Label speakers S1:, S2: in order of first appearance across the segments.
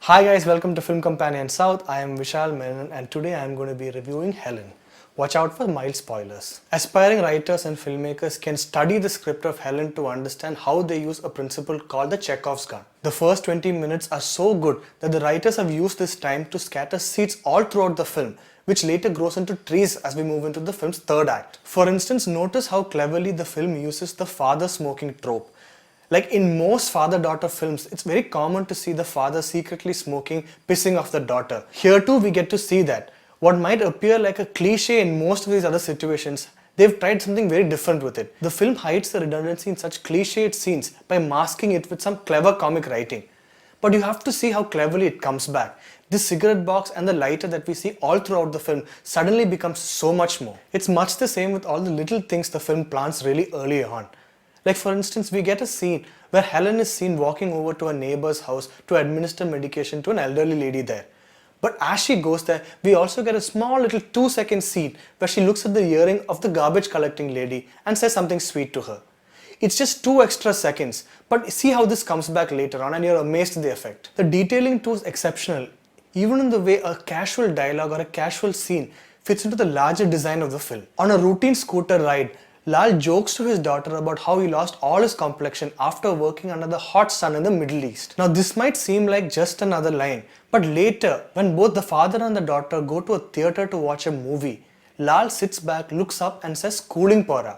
S1: Hi guys, welcome to Film Companion South. I am Vishal Menon and today I am going to be reviewing Helen. Watch out for mild spoilers. Aspiring writers and filmmakers can study the script of Helen to understand how they use a principle called the Chekhov's gun. The first 20 minutes are so good that the writers have used this time to scatter seeds all throughout the film, which later grows into trees as we move into the film's third act. For instance, notice how cleverly the film uses the father smoking trope. Like in most father-daughter films, it's very common to see the father secretly smoking, pissing off the daughter. Here too we get to see that. What might appear like a cliche in most of these other situations, they've tried something very different with it. The film hides the redundancy in such cliched scenes by masking it with some clever comic writing. But you have to see how cleverly it comes back. This cigarette box and the lighter that we see all throughout the film suddenly becomes so much more. It's much the same with all the little things the film plants really early on. Like for instance, we get a scene where Helen is seen walking over to a neighbor's house to administer medication to an elderly lady there. But as she goes there, we also get a small little 2-second scene where she looks at the earring of the garbage collecting lady and says something sweet to her. It's just 2 extra seconds, but see how this comes back later on and you're amazed at the effect. The detailing too is exceptional, even in the way a casual dialogue or a casual scene fits into the larger design of the film. On a routine scooter ride, Lal jokes to his daughter about how he lost all his complexion after working under the hot sun in the Middle East. Now this might seem like just another line, but later when both the father and the daughter go to a theatre to watch a movie, Lal sits back, looks up and says cooling pora,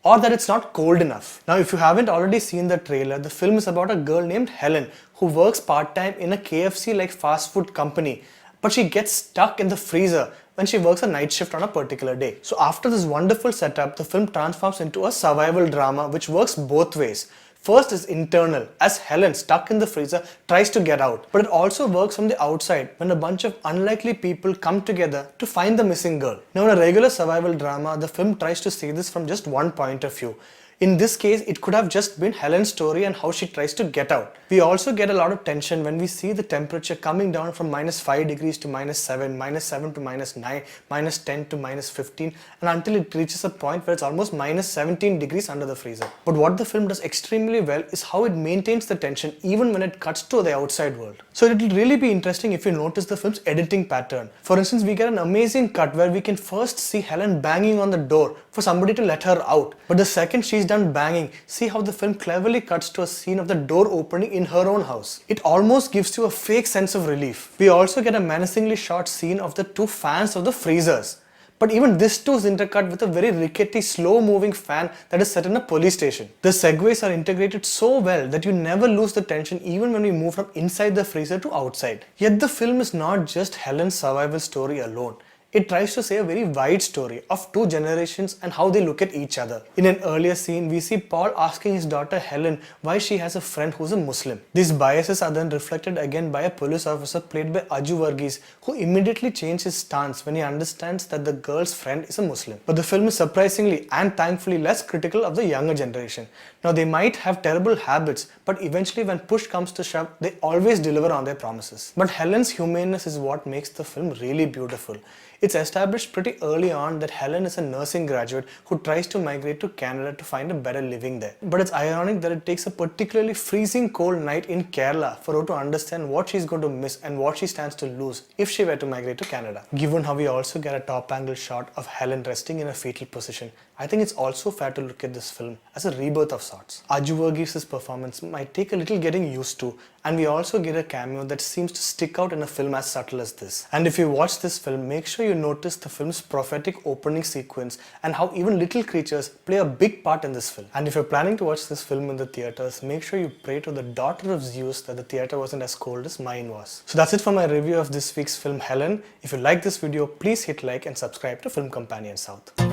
S1: or that it's not cold enough. Now if you haven't already seen the trailer, the film is about a girl named Helen who works part-time in a KFC like fast food company, but she gets stuck in the freezer when she works a night shift on a particular day. So after this wonderful setup, the film transforms into a survival drama which works both ways. First is internal, as Helen, stuck in the freezer, tries to get out. But it also works from the outside when a bunch of unlikely people come together to find the missing girl. Now in a regular survival drama, the film tries to see this from just one point of view. In this case, it could have just been Helen's story and how she tries to get out. We also get a lot of tension when we see the temperature coming down from -5 degrees to -7, -7 to -9, -10 to -15, and until it reaches a point where it's almost -17 degrees under the freezer. But what the film does extremely well is how it maintains the tension even when it cuts to the outside world. So it will really be interesting if you notice the film's editing pattern. For instance, we get an amazing cut where we can first see Helen banging on the door for somebody to let her out. But the second she's done banging, see how the film cleverly cuts to a scene of the door opening in her own house. It almost gives you a fake sense of relief. We also get a menacingly short scene of the two fans of the freezers. But even this too is intercut with a very rickety, slow-moving fan that is set in a police station. The segues are integrated so well that you never lose the tension even when we move from inside the freezer to outside. Yet the film is not just Helen's survival story alone. It tries to say a very wide story of two generations and how they look at each other. In an earlier scene, we see Paul asking his daughter Helen why she has a friend who's a Muslim. These biases are then reflected again by a police officer played by Aju Varghese, who immediately changes his stance when he understands that the girl's friend is a Muslim. But the film is surprisingly and thankfully less critical of the younger generation. Now they might have terrible habits, but eventually when push comes to shove, they always deliver on their promises. But Helen's humaneness is what makes the film really beautiful. It's established pretty early on that Helen is a nursing graduate who tries to migrate to Canada to find a better living there. But it's ironic that it takes a particularly freezing cold night in Kerala for her to understand what she's going to miss and what she stands to lose if she were to migrate to Canada. Given how we also get a top angle shot of Helen resting in a fetal position, I think it's also fair to look at this film as a rebirth of sorts. Aju Varghese's performance might take a little getting used to, and we also get a cameo that seems to stick out in a film as subtle as this. And if you watch this film, make sure you notice the film's prophetic opening sequence and how even little creatures play a big part in this film. And if you're planning to watch this film in the theatres, make sure you pray to the daughter of Zeus that the theatre wasn't as cold as mine was. So that's it for my review of this week's film Helen. If you like this video, please hit like and subscribe to Film Companion South.